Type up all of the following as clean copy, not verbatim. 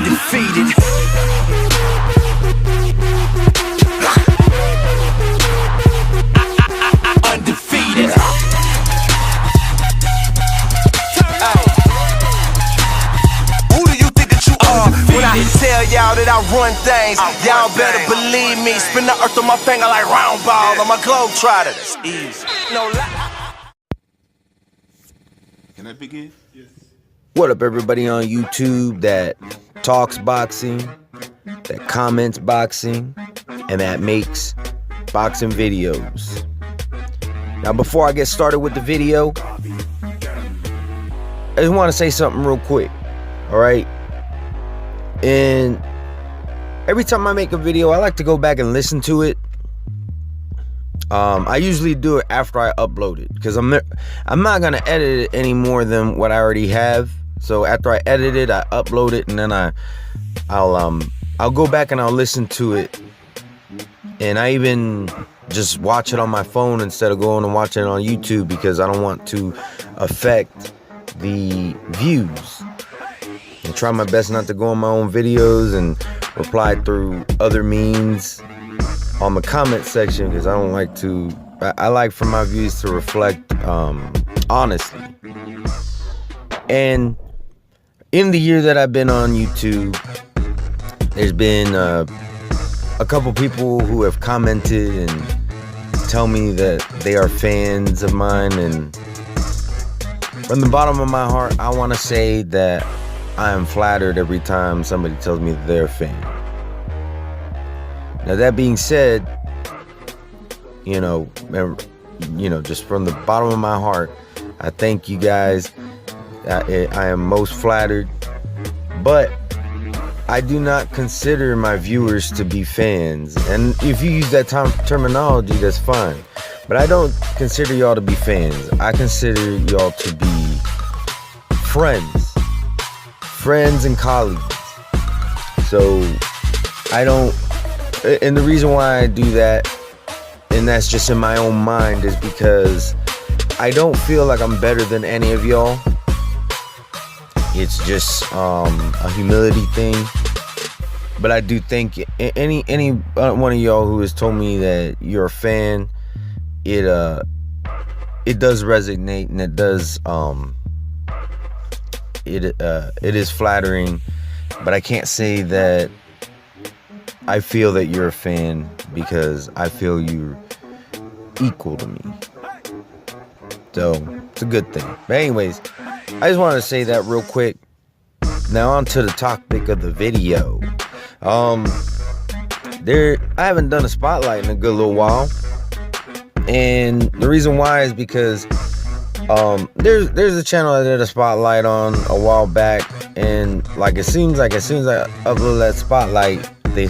undefeated. Undefeated. Who do you think that you are? When I tell y'all that I run things, y'all better believe me. Spin the earth on my finger like round ball. I'm a globetrotter. That's easy. No lie. Can I begin? What up, everybody on YouTube that talks boxing, that comments boxing, and that makes boxing videos? Now, before I get started with the video, I just want to say something real quick, all right? And every time I make a video, I like to go back and listen to it. I usually do it after I upload it because I'm not gonna edit it any more than what I already have. So after I edit it, I upload it, and then I'll go back and I'll listen to it, and I even just watch it on my phone instead of going and watching it on YouTube because I don't want to affect the views. I try my best not to go on my own videos and reply through other means on the comment section because I don't like to. I like for my views to reflect honestly. And in the year that I've been on YouTube, there's been a couple people who have commented and tell me that they are fans of mine, and from the bottom of my heart, I want to say that I am flattered every time somebody tells me that they're a fan. Now, that being said, just from the bottom of my heart, I thank you guys. I am most flattered, but I do not consider my viewers to be fans. And if you use that terminology, that's fine. But I don't consider y'all to be fans. I consider y'all to be friends and colleagues. So I don't. And the reason why I do that, and that's just in my own mind, is because I don't feel like I'm better than any of y'all. It's just a humility thing. But I do think any one of y'all who has told me that you're a fan, it does resonate, and it does it is flattering. But I can't say that I feel that you're a fan because I feel you're equal to me. So it's a good thing. But anyways, I just wanted to say that real quick. Now on to the topic of the video. I haven't done a spotlight in a good little while, and the reason why is because there's a channel I did a spotlight on a while back, and like it seems like as soon as I upload that spotlight, they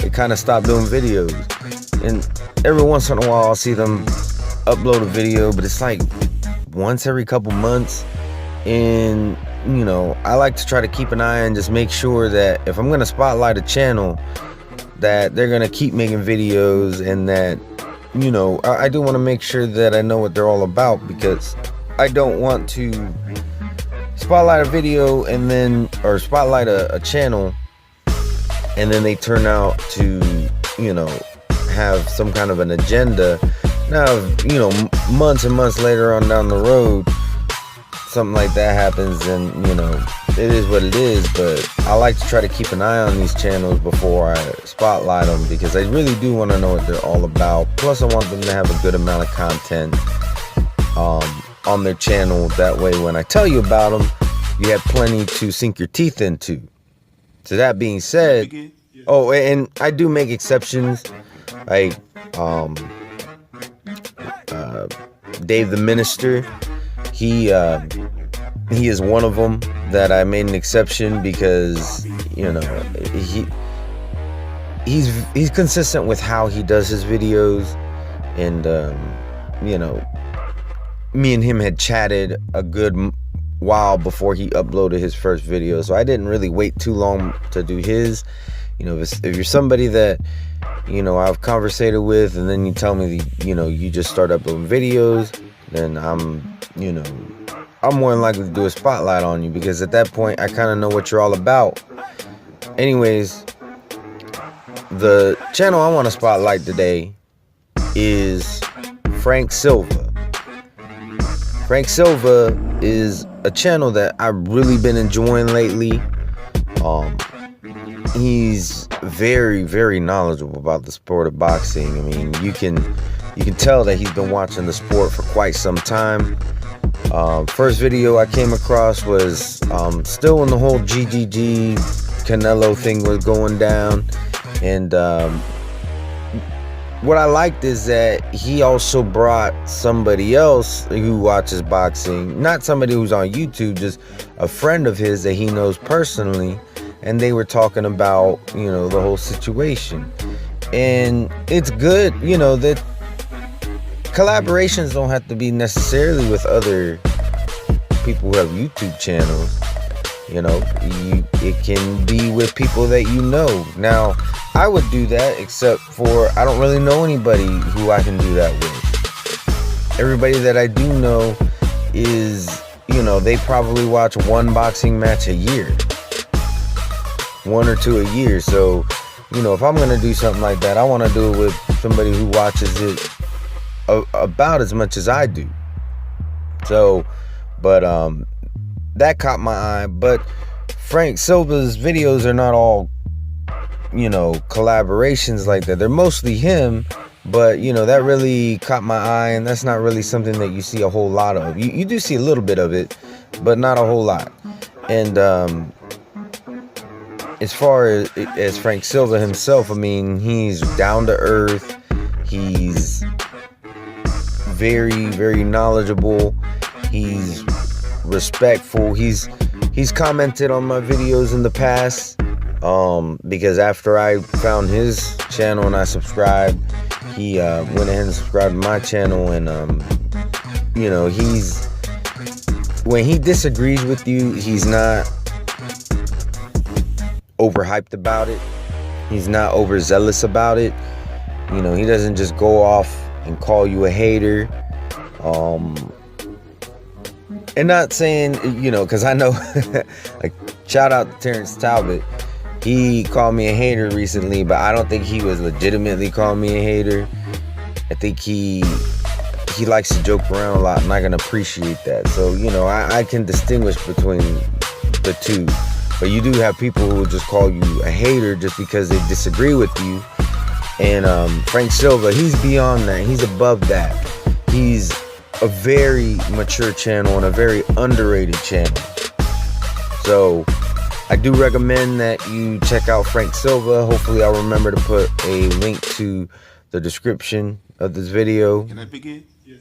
kind of stopped doing videos. And every once in a while I'll see them upload a video, but it's like once every couple months. And I like to try to keep an eye and just make sure that if I'm going to spotlight a channel, that they're going to keep making videos, and that I do want to make sure that I know what they're all about, because I don't want to spotlight a video or spotlight a channel and then they turn out to have some kind of an agenda. Now, months and months later on down the road, something like that happens, and it is what it is. But I like to try to keep an eye on these channels before I spotlight them, because I really do want to know what they're all about. Plus I want them to have a good amount of content on their channel. That way when I tell you about them, you have plenty to sink your teeth into. So that being said, oh, and I do make exceptions, like Dave the Minister. He is one of them that I made an exception, because he's consistent with how he does his videos, and me and him had chatted a good while before he uploaded his first video, so I didn't really wait too long to do his. If you're somebody that I've conversated with, and then you tell me you just start uploading videos, then I'm I'm more than likely to do a spotlight on you, because at that point I kind of know what you're all about. Anyways, the channel I want to spotlight today is Frank Silva. Frank Silva is a channel that I've really been enjoying lately. He's very, very knowledgeable about the sport of boxing. I mean, you can tell that he's been watching the sport for quite some time. First video I came across was still when the whole GGG Canelo thing was going down, and what I liked is that he also brought somebody else who watches boxing, not somebody who's on YouTube, just a friend of his that he knows personally, and they were talking about, you know, the whole situation. And it's good, you know, that collaborations don't have to be necessarily with other people who have YouTube channels. You know, it can be with people that you know. Now, I would do that, except for I don't really know anybody who I can do that with. Everybody that I do know is, you know, they probably watch one boxing match a year. 1 or 2 a year. So, you know, if I'm going to do something like that, I want to do it with somebody who watches it about as much as I do. So, but that caught my eye. But Frank Silva's videos are not all, you know, collaborations like that. They're mostly him, but, you know, that really caught my eye, and that's not really something that you see a whole lot of. You do see a little bit of it, but not a whole lot. And as far as Frank Silva himself, I mean, he's down to earth. He's very, very knowledgeable. He's respectful. He's commented on my videos in the past, because after I found his channel and I subscribed, he went ahead and subscribed to my channel. And you know, when he disagrees with you, he's not overhyped about it. He's not overzealous about it. You know, he doesn't just go off and call you a hater. And not saying, you know, because I know, like, shout out to Terrence Talbot. He called me a hater recently, but I don't think he was legitimately calling me a hater. I think he likes to joke around a lot, and I can appreciate that. So, you know, I can distinguish between the two. But you do have people who will just call you a hater just because they disagree with you. And Frank Silva, he's beyond that. He's above that. He's a very mature channel and a very underrated channel. So I do recommend that you check out Frank Silva. Hopefully I'll remember to put a link to the description of this video. Can I begin? Yes.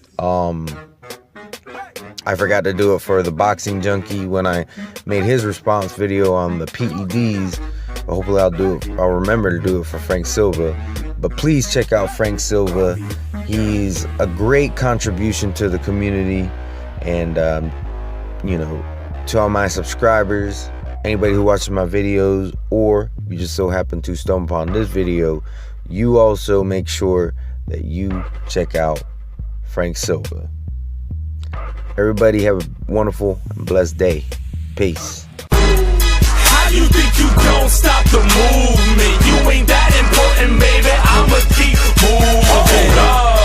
I forgot to do it for the Boxing Junkie when I made his response video on the PEDs. But hopefully I'll remember to do it for Frank Silva. But please check out Frank Silva. He's a great contribution to the community. And, you know, to all my subscribers, anybody who watches my videos, or you just so happen to stumble upon this video, you also make sure that you check out Frank Silva. Everybody have a wonderful and blessed day. Peace. How you think you don't stop the movement? You ain't that important, baby. I'ma keep moving. Hold up.